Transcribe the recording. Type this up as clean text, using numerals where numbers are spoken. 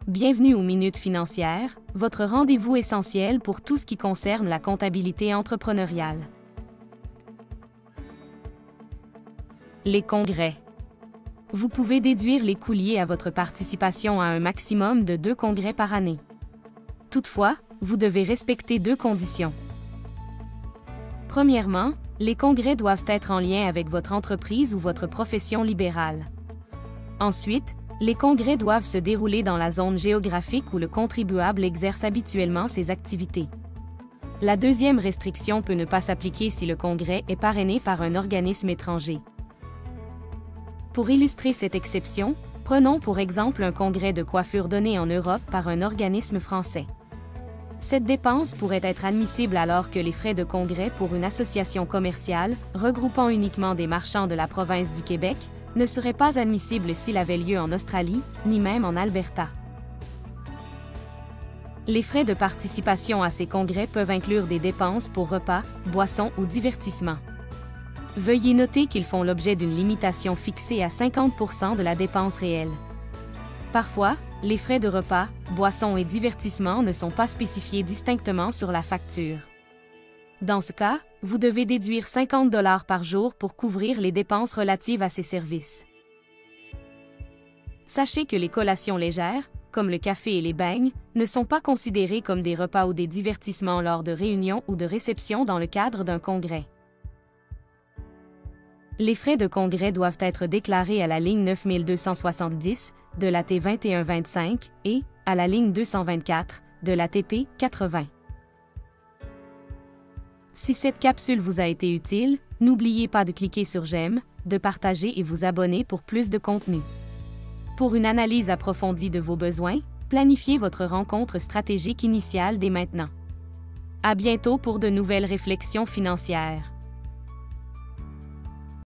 Bienvenue aux Minutes Financières, votre rendez-vous essentiel pour tout ce qui concerne la comptabilité entrepreneuriale. Les congrès. Vous pouvez déduire les coûts liés à votre participation à un maximum de 2 congrès par année. Toutefois, vous devez respecter 2 conditions. Premièrement, les congrès doivent être en lien avec votre entreprise ou votre profession libérale. Ensuite, les congrès doivent se dérouler dans la zone géographique où le contribuable exerce habituellement ses activités. La deuxième restriction peut ne pas s'appliquer si le congrès est parrainé par un organisme étranger. Pour illustrer cette exception, prenons pour exemple un congrès de coiffure donné en Europe par un organisme français. Cette dépense pourrait être admissible alors que les frais de congrès pour une association commerciale, regroupant uniquement des marchands de la province du Québec, ne seraient pas admissibles s'il avait lieu en Australie, ni même en Alberta. Les frais de participation à ces congrès peuvent inclure des dépenses pour repas, boissons ou divertissements. Veuillez noter qu'ils font l'objet d'une limitation fixée à 50% de la dépense réelle. Parfois, les frais de repas, boissons et divertissements ne sont pas spécifiés distinctement sur la facture. Dans ce cas, vous devez déduire 50 $ par jour pour couvrir les dépenses relatives à ces services. Sachez que les collations légères, comme le café et les beignes, ne sont pas considérées comme des repas ou des divertissements lors de réunions ou de réceptions dans le cadre d'un congrès. Les frais de congrès doivent être déclarés à la ligne 9270 de la T 2125 et à la ligne 224 de la TP 80. Si cette capsule vous a été utile, n'oubliez pas de cliquer sur j'aime, de partager et vous abonner pour plus de contenu. Pour une analyse approfondie de vos besoins, planifiez votre rencontre stratégique initiale dès maintenant. À bientôt pour de nouvelles réflexions financières.